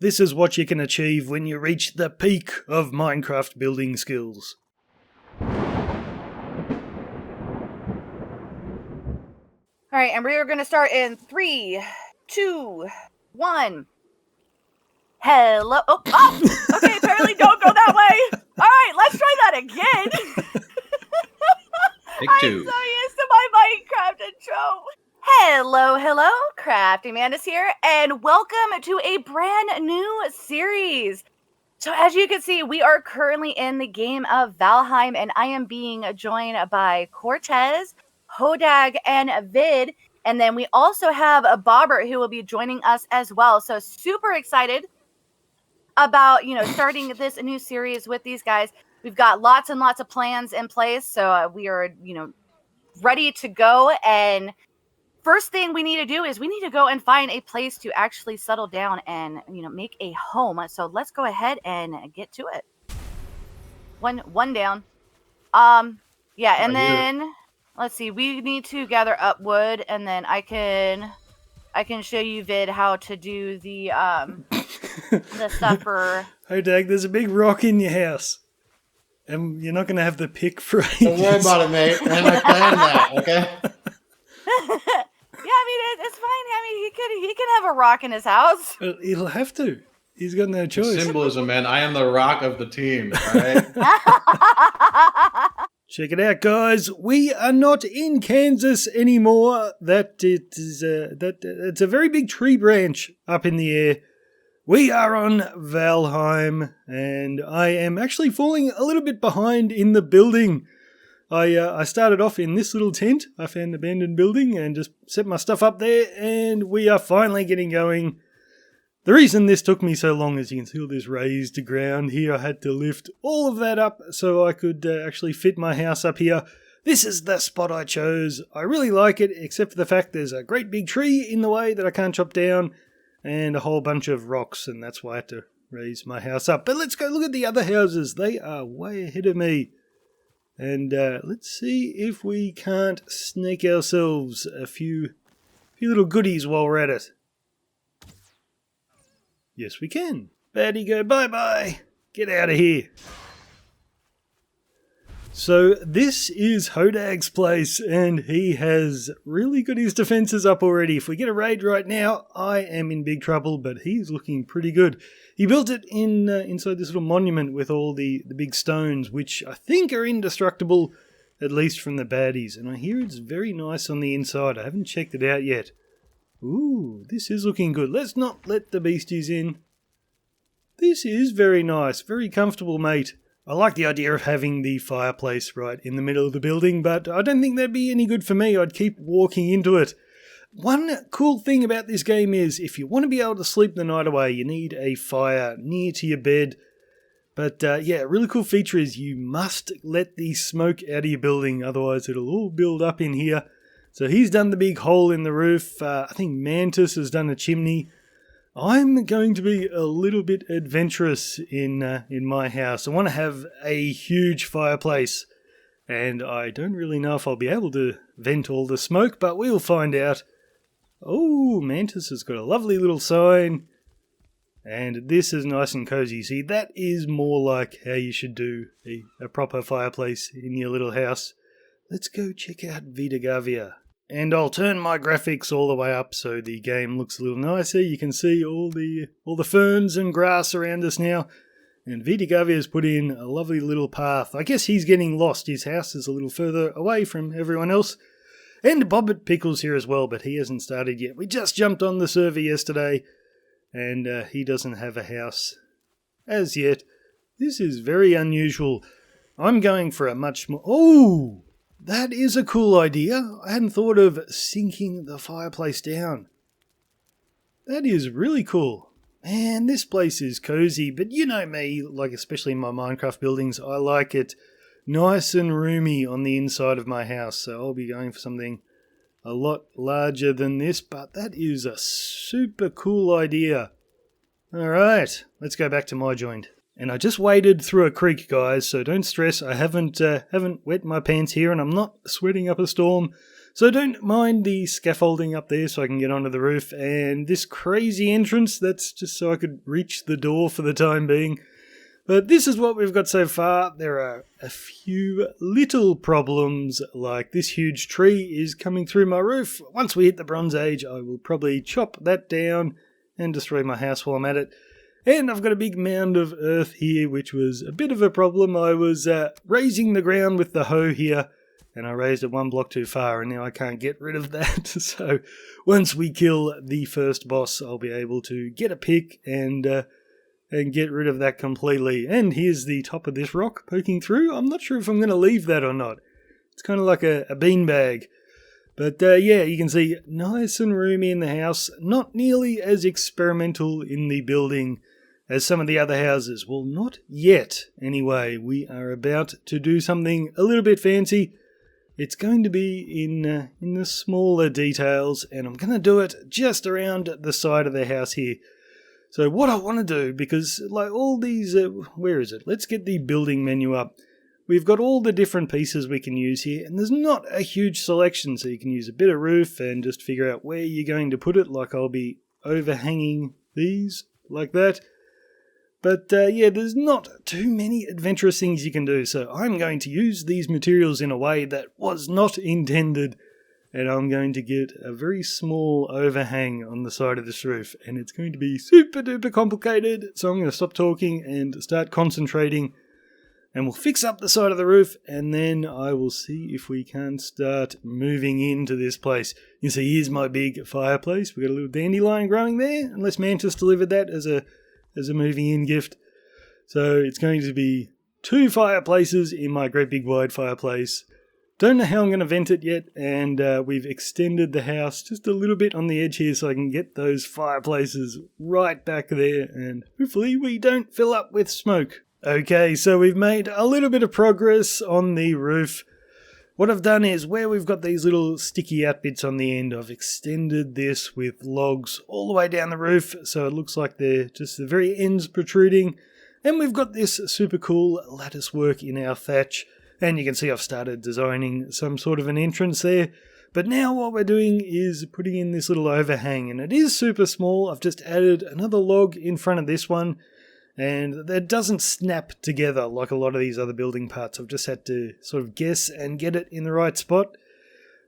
This is what you can achieve when you reach the peak of Minecraft building skills. Alright, and we're going to start in 3, 2, 1. Hello. Oh! Okay, apparently don't go that way. Alright, let's try that again. I'm so used to my Minecraft intro. Hello, Crafty Mandus here, and welcome to a brand new series. So as you can see, we are currently in the game of Valheim, and I am being joined by Cortez, Hodag, and Vid, and then we also have a Bobbert who will be joining us as well. So super excited about, starting this new series with these guys. We've got lots and lots of plans in place, so we are, ready to go. And first thing we need to do is we need to go and find a place to actually settle down and, make a home. So let's go ahead and get to it. One down. Yeah, and then let's see. We need to gather up wood, and then I can show you, Vid, how to do the the stuff for. Oh, Dag, there's a big rock in your house. And you're not going to have the pick for ages. Don't worry about it, mate. And I planned that, okay? Yeah, it's fine. He can have a rock in his house. He'll have to. He's got no choice. Symbolism, man. I am the rock of the team, all right? Check it out, guys. We are not in Kansas anymore. It's a very big tree branch up in the air. We are on Valheim, and I am actually falling a little bit behind in the building. I started off in this little tent. I found an abandoned building and just set my stuff up there, and we are finally getting going. The reason this took me so long is you can see all this raised ground here. I had to lift all of that up so I could actually fit my house up here. This is the spot I chose. I really like it, except for the fact there's a great big tree in the way that I can't chop down, and a whole bunch of rocks, and that's why I had to raise my house up. But let's go look at the other houses. They are way ahead of me. And let's see if we can't snake ourselves a few little goodies while we're at it. Yes, we can. Baddie, go bye-bye. Get out of here. So this is Hodag's place, and he has really got his defenses up already. If we get a raid right now, I am in big trouble, but he's looking pretty good. He built it inside this little monument with all the big stones, which I think are indestructible, at least from the baddies. And I hear it's very nice on the inside. I haven't checked it out yet. Ooh, this is looking good. Let's not let the beasties in. This is very nice, very comfortable, mate. I like the idea of having the fireplace right in the middle of the building, but I don't think that'd be any good for me. I'd keep walking into it. One cool thing about this game is if you want to be able to sleep the night away, you need a fire near to your bed. But yeah, a really cool feature is you must let the smoke out of your building, otherwise it'll all build up in here. So he's done the big hole in the roof. I think Mantis has done a chimney. I'm going to be a little bit adventurous in my house. I want to have a huge fireplace, and I don't really know if I'll be able to vent all the smoke, but we'll find out. Oh, Mantis has got a lovely little sign, and this is nice and cozy. See, that is more like how you should do a proper fireplace in your little house. Let's go check out Vidagavia. And I'll turn my graphics all the way up so the game looks a little nicer. You can see all the ferns and grass around us now. And Vidagavia has put in a lovely little path. I guess he's getting lost. His house is a little further away from everyone else. And Bobbert Pickle's here as well, but he hasn't started yet. We just jumped on the server yesterday, and he doesn't have a house as yet. This is very unusual. I'm going for a much more... Oh! That is a cool idea. I hadn't thought of sinking the fireplace down. That is really cool. Man, this place is cozy, but you know me, like especially in my Minecraft buildings, I like it nice and roomy on the inside of my house, so I'll be going for something a lot larger than this, but that is a super cool idea. Alright, let's go back to my joint. And I just waded through a creek, guys, so don't stress. I haven't wet my pants here, and I'm not sweating up a storm. So don't mind the scaffolding up there so I can get onto the roof, and this crazy entrance, that's just so I could reach the door for the time being. But this is what we've got so far. There are a few little problems, like this huge tree is coming through my roof. Once we hit the Bronze Age, I will probably chop that down and destroy my house while I'm at it. And I've got a big mound of earth here, which was a bit of a problem. I was raising the ground with the hoe here, and I raised it one block too far, and now I can't get rid of that. So once we kill the first boss, I'll be able to get a pick and get rid of that completely. And here's the top of this rock poking through. I'm not sure if I'm going to leave that or not. It's kind of like a beanbag. But yeah, you can see nice and roomy in the house. Not nearly as experimental in the building as some of the other houses. Well, not yet. Anyway, we are about to do something a little bit fancy. It's going to be in the smaller details, and I'm going to do it just around the side of the house here. So what I want to do, because like all these, where is it? Let's get the building menu up. We've got all the different pieces we can use here, and there's not a huge selection, so you can use a bit of roof and just figure out where you're going to put it, like I'll be overhanging these, like that. But yeah, there's not too many adventurous things you can do, so I'm going to use these materials in a way that was not intended, and I'm going to get a very small overhang on the side of this roof, and it's going to be super duper complicated, so I'm going to stop talking and start concentrating, and we'll fix up the side of the roof, and then I will see if we can start moving into this place. You see, here's my big fireplace. We've got a little dandelion growing there, unless Mantis delivered that as a moving in gift. So it's going to be 2 fireplaces in my great big wide fireplace. Don't know how I'm going to vent it yet, and we've extended the house just a little bit on the edge here so I can get those fireplaces right back there, and hopefully we don't fill up with smoke. Okay, so we've made a little bit of progress on the roof. What I've done is, where we've got these little sticky out bits on the end, I've extended this with logs all the way down the roof, so it looks like they're just the very ends protruding. And we've got this super cool lattice work in our thatch, and you can see I've started designing some sort of an entrance there. But now what we're doing is putting in this little overhang, and it is super small. I've just added another log in front of this one, and that doesn't snap together like a lot of these other building parts. I've just had to sort of guess and get it in the right spot.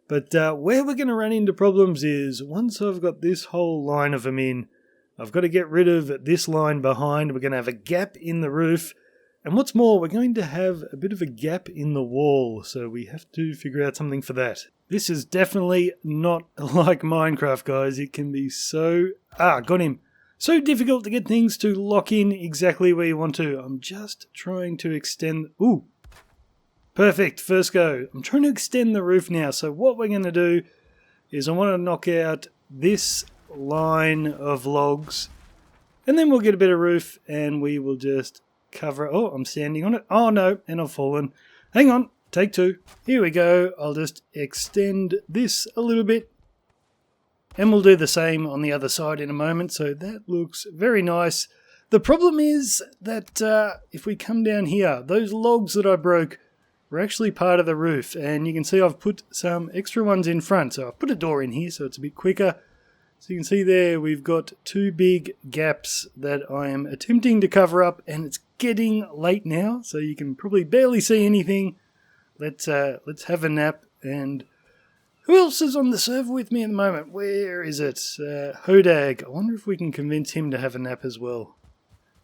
But where we're going to run into problems is, once I've got this whole line of them in, I've got to get rid of this line behind. We're going to have a gap in the roof. And what's more, we're going to have a bit of a gap in the wall. So we have to figure out something for that. This is definitely not like Minecraft, guys. It can be so... got him. So difficult to get things to lock in exactly where you want to. I'm just trying to extend... Ooh! Perfect, first go. I'm trying to extend the roof now. So what we're going to do is I want to knock out this line of logs. And then we'll get a bit of roof and we will just cover... Oh, I'm standing on it. Oh no, and I've fallen. Hang on, take 2. Here we go. I'll just extend this a little bit. And we'll do the same on the other side in a moment, so that looks very nice. The problem is that if we come down here, those logs that I broke were actually part of the roof, and you can see I've put some extra ones in front. So I've put a door in here so it's a bit quicker. So you can see there we've got 2 big gaps that I am attempting to cover up, and it's getting late now, so you can probably barely see anything. Let's have a nap. And who else is on the server with me at the moment? Where is it? Hodag. I wonder if we can convince him to have a nap as well.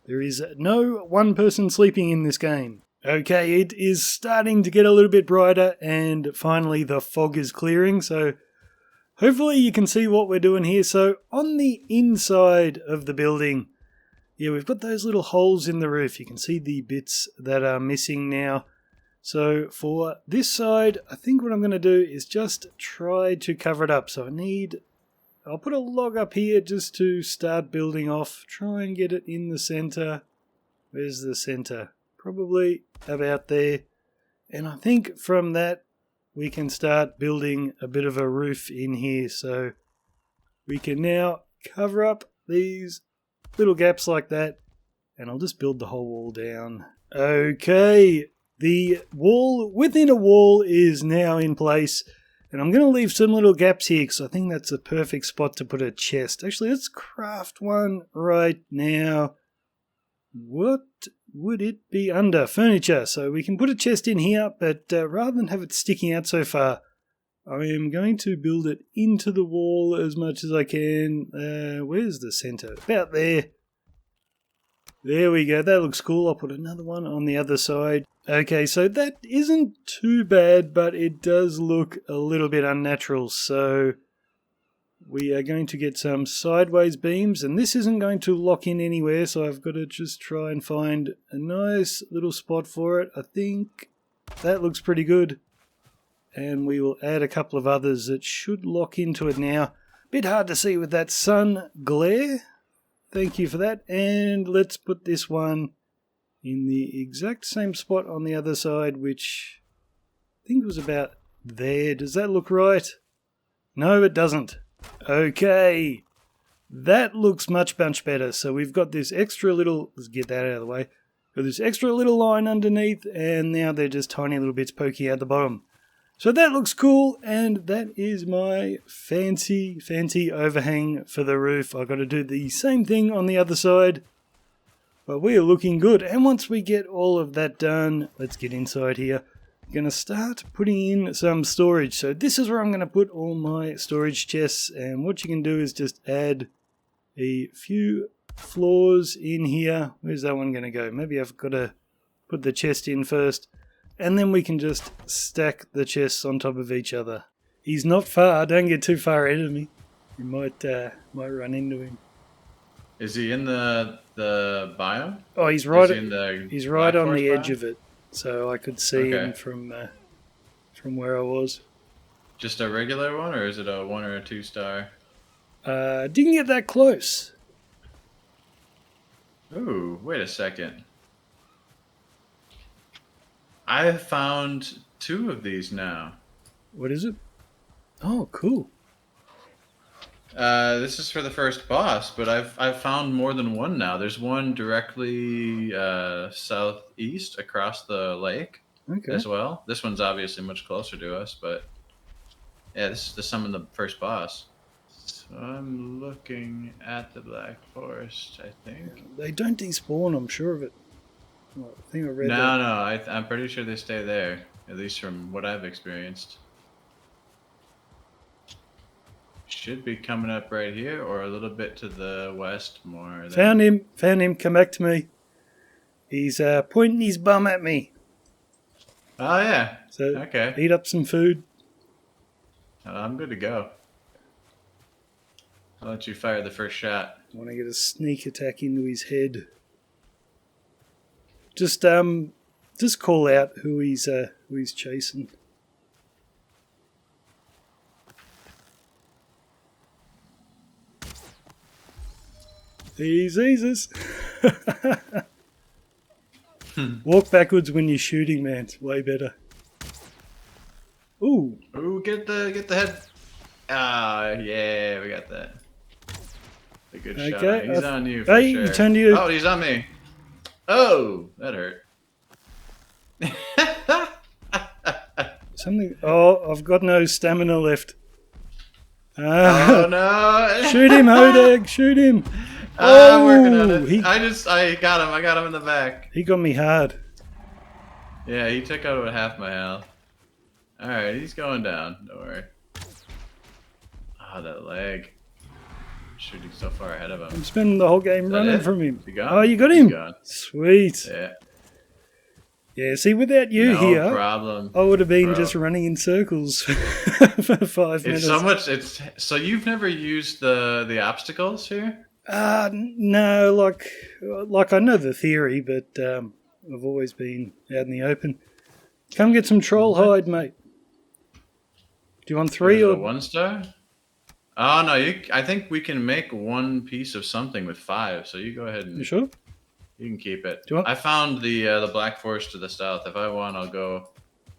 There is no one person sleeping in this game. Okay, it is starting to get a little bit brighter, and finally the fog is clearing, so hopefully you can see what we're doing here. So on the inside of the building, yeah, we've got those little holes in the roof. You can see the bits that are missing now. So for this side, I think what I'm going to do is just try to cover it up. So I'll put a log up here just to start building off. Try and get it in the center. Where's the center? Probably about there. And I think from that, we can start building a bit of a roof in here. So we can now cover up these little gaps like that. And I'll just build the whole wall down. Okay. The wall within a wall is now in place, And I'm going to leave some little gaps here because I think that's a perfect spot to put a chest. Actually, let's craft one right now. What would it be under? Furniture. So we can put a chest in here, but rather than have it sticking out so far, I am going to build it into the wall as much as I can. Where's the center? About there. There we go. That looks cool. I'll put another one on the other side. Okay, so that isn't too bad, but it does look a little bit unnatural. So we are going to get some sideways beams, and this isn't going to lock in anywhere, so I've got to just try and find a nice little spot for it. I think that looks pretty good. And we will add a couple of others that should lock into it now. Bit hard to see with that sun glare. Thank you for that. And let's put this one in the exact same spot on the other side, which I think was about there. Does that look right? No, it doesn't. Okay. That looks much better. So we've got this extra little... Let's get that out of the way. Got this extra little line underneath, and now they're just tiny little bits poking out the bottom. So that looks cool, and that is my fancy overhang for the roof. I've got to do the same thing on the other side, but we are looking good. And once we get all of that done, let's get inside here. I'm going to start putting in some storage. So this is where I'm going to put all my storage chests, and what you can do is just add a few floors in here. Where's that one going to go? Maybe I've got to put the chest in first. And then we can just stack the chests on top of each other. He's not far. Don't get too far ahead of me. You might run into him. Is he in the biome? Oh, he's right. He's right on the edge of it, so I could see him from where I was. Just a regular one, or is it a 1 or a 2 star? Didn't get that close. Ooh, wait a second. I have found 2 of these now. What is it? Oh, cool. This is for the first boss, but I've found more than one now. There's one directly southeast across the lake as well. This one's obviously much closer to us, but yeah, this is the summon the first boss. So I'm looking at the Black Forest, I think. They don't despawn, I'm sure of it. Well, I think I read No, that. I'm pretty sure they stay there, at least from what I've experienced. Should be coming up right here, or a little bit to the west more. Found him, come back to me. He's pointing his bum at me. Oh yeah, so okay. Eat up some food. I'm good to go. I'll let you fire the first shot. I want to get a sneak attack into his head. Just call out who he's chasing. He sees us. Walk backwards when you're shooting, man. It's way better. Ooh. Ooh, get the head. Ah, yeah, we got that. A good shot. He's on you for sure. He turned to you. Oh, he's on me. Oh, that hurt. Something. Oh, I've got no stamina left. Oh no! Shoot him, Hodag! Shoot him! I'm working on it. I got him. I got him in the back. He got me hard. Yeah, he took out about half my health. All right, he's going down. Don't worry. Oh, that leg. Shooting so far ahead of him. I'm spending the whole game running from him. You got oh, you got him? He's gone. Sweet. Yeah. Yeah, see, without you no here, problem, I would have been just running in circles for 5 minutes. It's so much. So you've never used the obstacles here? No, like I know the theory, but I've always been out in the open. Come get some troll hide, mate. Do you want 3 or 1 star? Oh no, I think we can make 1 piece of something with 5. So you go ahead and. You sure? You can keep it. Do you want... I found the Black Forest to the south. If I want, I'll go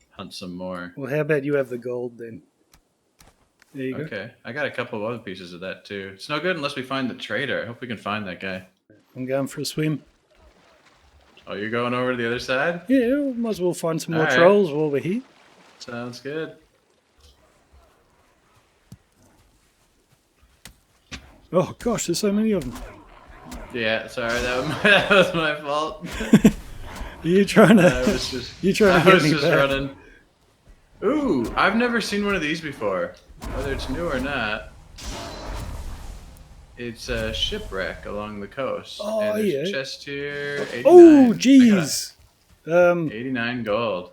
hunt some more. Well, how about you have the gold then? There you go. Okay, I got a couple of other pieces of that too. It's no good unless we find the trader. I hope we can find that guy. I'm going for a swim. Oh, you're going over to the other side? Yeah, we might as well find some more trolls while we're here. Sounds good. Oh gosh, there's so many of them. Yeah, sorry, that was my fault. You're trying to. I was just, You're trying to I get was me just back. running. Ooh, I've never seen one of these before. Whether it's new or not, it's a shipwreck along the coast, Oh and there's a yeah. chest here. 89. Oh I got jeez. 89 gold.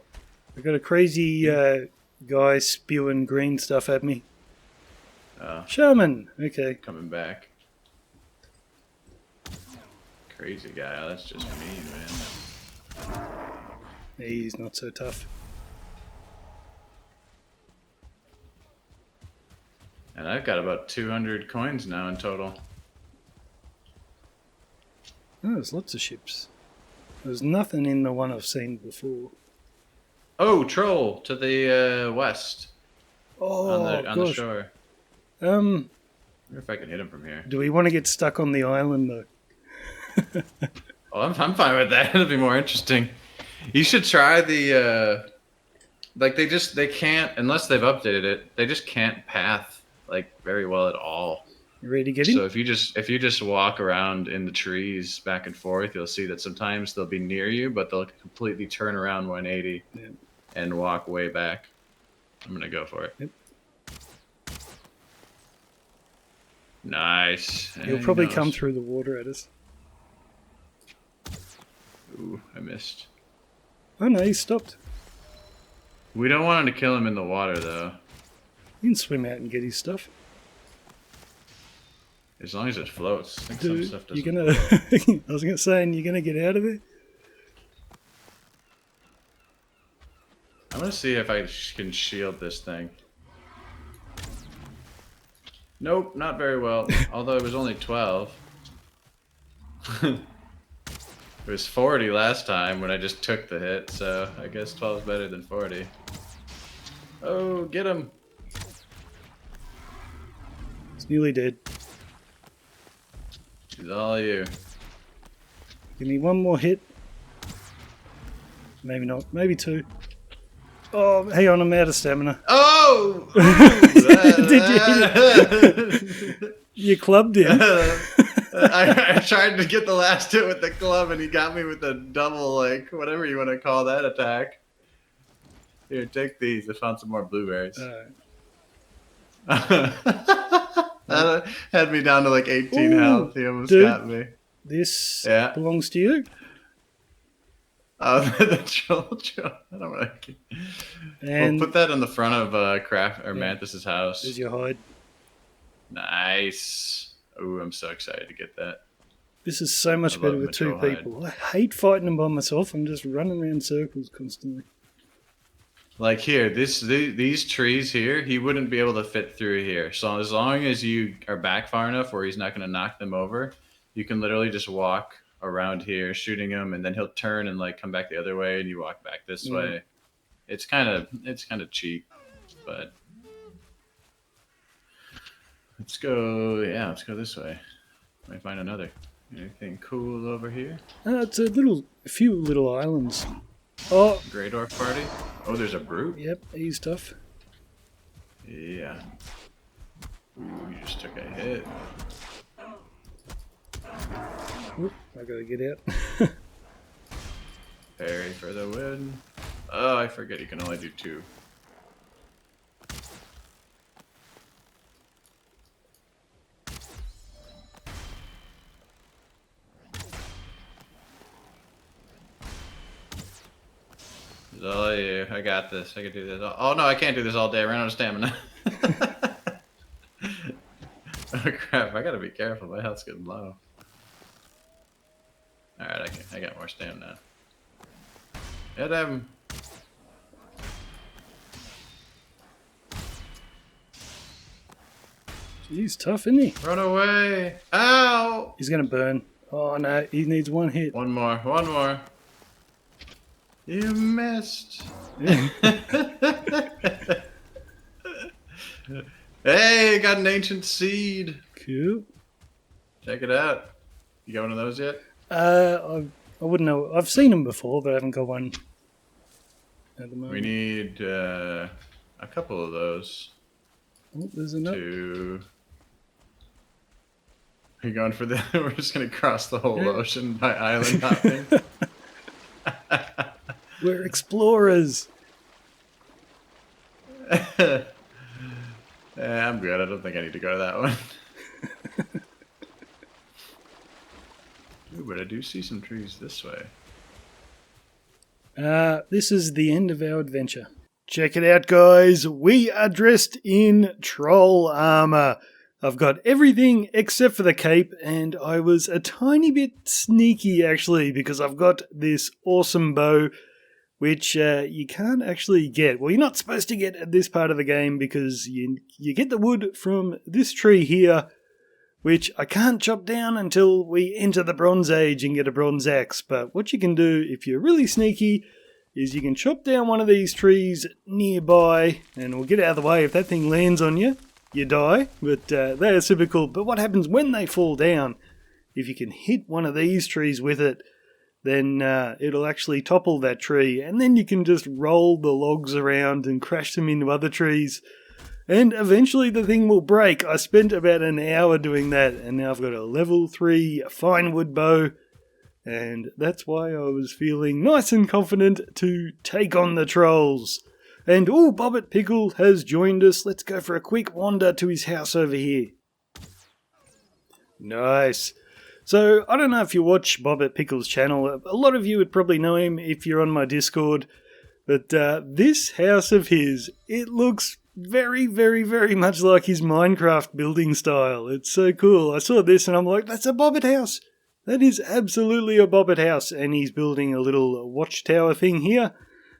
I got a crazy guy spewing green stuff at me. Oh, Shaman. Okay. coming back. Crazy guy. That's just mean, man. He's not so tough. And I've got about 200 coins now in total. Oh, there's lots of ships. There's nothing in the one I've seen before. Oh, troll to the west Oh on the gosh. shore. I I wonder if I can hit him from here. do we want to get stuck on the island though? Oh, I'm fine with that. It'll be more interesting. You should try the like they can't unless they've updated it. They just can't path like very well at all. You ready to get him? So if you just walk around in the trees back and forth, you'll see that sometimes they'll be near you, but they'll completely turn around 180 and walk way back. I'm gonna go for it. Yep. Nice. He'll probably come through the water at us. Ooh, I missed. Oh no, he stopped. We don't want him to kill him in the water though. You can swim out and get his stuff. As long as it floats. I think some Dude, stuff you're doesn't. gonna. I was gonna say, and you're gonna get out of there. I'm gonna see if I can shield this thing. Nope, not very well. Although it was only 12. It was 40 last time when I just took the hit, so I guess 12 is better than 40. Oh, get him! It's nearly dead. It's all you. Give me one more hit. Maybe not. Maybe two. Oh, hang on, I'm out of stamina. Oh! Did you? You clubbed him. I tried to get the last hit with the club, and he got me with a double, like, whatever you want to call that attack. Here, take these. I found some more blueberries. That had me down to like 18 health. He almost got me. This belongs to you. Oh, the troll. I don't want to. We'll put that in the front of Mantis's house. There's your hide. Nice. Oh, I'm so excited to get that. This is so much better with two people. I hate fighting them by myself. I'm just running around circles constantly. Like here, these trees here, he wouldn't be able to fit through here. So as long as you are back far enough where he's not going to knock them over, you can literally just walk around here, shooting him, and then he'll turn and like come back the other way, and you walk back this way. It's kind of cheap, but let's go. Yeah, let's go this way. Might find another. Anything cool over here? It's a few little islands. Oh, Grey Dwarf Party. Oh, there's a brute. Yep, easy stuff. Yeah. Ooh, you just took a hit. Oop, I gotta get out. Parry for the win. Oh, I forget you can only do 2. Oh yeah, I got this. I can do this. Oh no, I can't do this all day. I ran out of stamina. Oh crap! I gotta be careful. My health's getting low. All right, I got more stamina. Hit him. He's tough, isn't he? Run away! Ow! He's gonna burn. Oh no, he needs one hit. One more. One more. You missed. Hey, got an ancient seed. Cool. Check it out. You got one of those yet? I wouldn't know. I've seen them before, but I haven't got one at the moment. We need a couple of those. Oh, there's another. We're going for the. We're just gonna cross the whole Yeah. ocean by island hopping. We're explorers. Yeah, I'm good. I don't think I need to go to that one. Ooh, but I do see some trees this way. This is the end of our adventure. Check it out, guys. We are dressed in troll armor. I've got everything except for the cape, and I was a tiny bit sneaky, actually, because I've got this awesome bow, which you can't actually get. Well, you're not supposed to get at this part of the game, because you get the wood from this tree here, which I can't chop down until we enter the Bronze Age and get a bronze axe. But what you can do, if you're really sneaky, is you can chop down one of these trees nearby, and we'll get out of the way. If that thing lands on you, you die. But they are super cool. But what happens when they fall down, if you can hit one of these trees with it, then it'll actually topple that tree, and then you can just roll the logs around and crash them into other trees. And eventually the thing will break. I spent about an hour doing that, and now I've got a level 3 fine wood bow, and that's why I was feeling nice and confident to take on the trolls. And Bobbit Pickle has joined us. Let's go for a quick wander to his house over here. Nice. So, I don't know if you watch Bobbit Pickle's channel. A lot of you would probably know him if you're on my Discord. But this house of his, it looks very, very, very much like his Minecraft building style. It's so cool. I saw this and I'm like, that's a Bobbit house. That is absolutely a Bobbit house. And he's building a little watchtower thing here.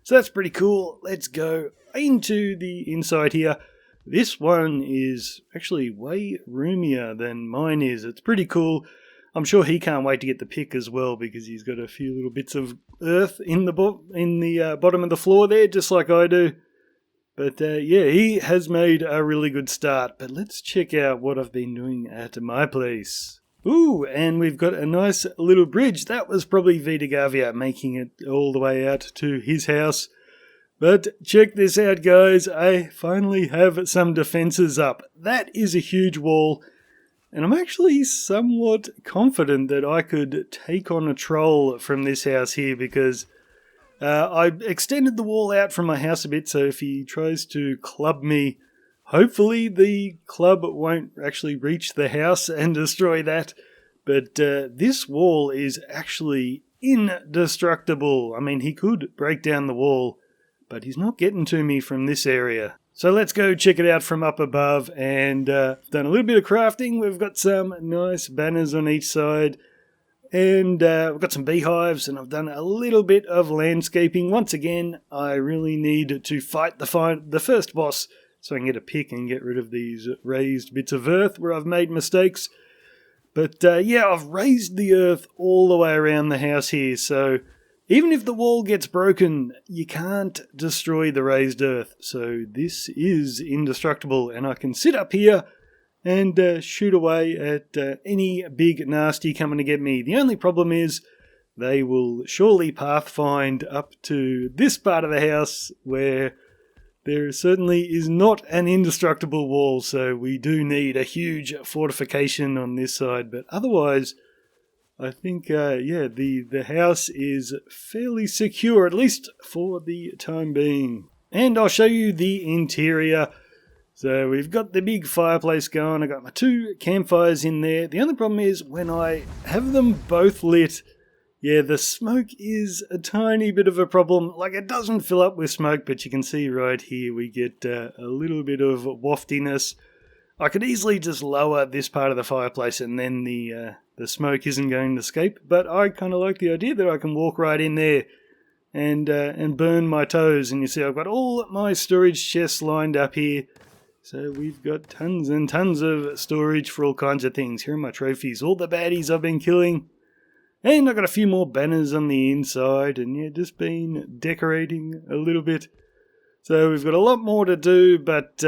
So that's pretty cool. Let's go into the inside here. This one is actually way roomier than mine is. It's pretty cool. I'm sure he can't wait to get the pick as well, because he's got a few little bits of earth in the bottom of the floor there, just like I do. But yeah, he has made a really good start. But let's check out what I've been doing at my place. Ooh, and we've got a nice little bridge. That was probably Vita Gavia making it all the way out to his house. But check this out, guys. I finally have some defenses up. That is a huge wall. And I'm actually somewhat confident that I could take on a troll from this house here, because I extended the wall out from my house a bit, so if he tries to club me, hopefully the club won't actually reach the house and destroy that. But this wall is actually indestructible. I mean, he could break down the wall, but he's not getting to me from this area. So let's go check it out from up above, and done a little bit of crafting. We've got some nice banners on each side, and we've got some beehives, and I've done a little bit of landscaping. Once again, I really need to fight the first boss so I can get a pick and get rid of these raised bits of earth where I've made mistakes. But yeah, I've raised the earth all the way around the house here, so even if the wall gets broken, you can't destroy the raised earth. So this is indestructible, and I can sit up here and shoot away at any big nasty coming to get me. The only problem is they will surely pathfind up to this part of the house where there certainly is not an indestructible wall, so we do need a huge fortification on this side. But otherwise, I think, yeah, the house is fairly secure, at least for the time being. And I'll show you the interior. So we've got the big fireplace going. I've got my 2 campfires in there. The only problem is when I have them both lit, yeah, the smoke is a tiny bit of a problem. Like, it doesn't fill up with smoke, but you can see right here we get a little bit of waftiness. I could easily just lower this part of the fireplace and then the smoke isn't going to escape, but I kind of like the idea that I can walk right in there and burn my toes. And you see I've got all my storage chests lined up here, so we've got tons and tons of storage for all kinds of things. Here are my trophies, all the baddies I've been killing, and I've got a few more banners on the inside, and yeah, just been decorating a little bit. So we've got a lot more to do, but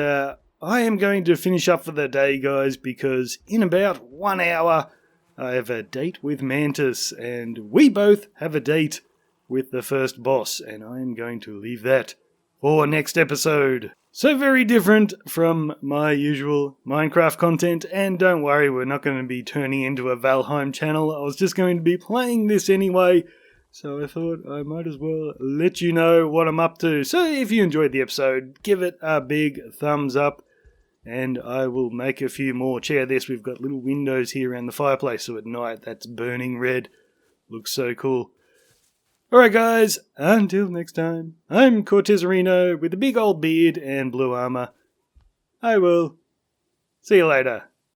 I am going to finish up for the day, guys, because in about 1 hour I have a date with Mantis, and we both have a date with the first boss, and I am going to leave that for next episode. So very different from my usual Minecraft content, and don't worry, we're not going to be turning into a Valheim channel. I was just going to be playing this anyway, so I thought I might as well let you know what I'm up to. So if you enjoyed the episode, give it a big thumbs up, and I will make a few more. Check out this, we've got little windows here around the fireplace, so at night that's burning red. Looks so cool. Alright guys, until next time, I'm Cortezerino with a big old beard and blue armor. I will see you later.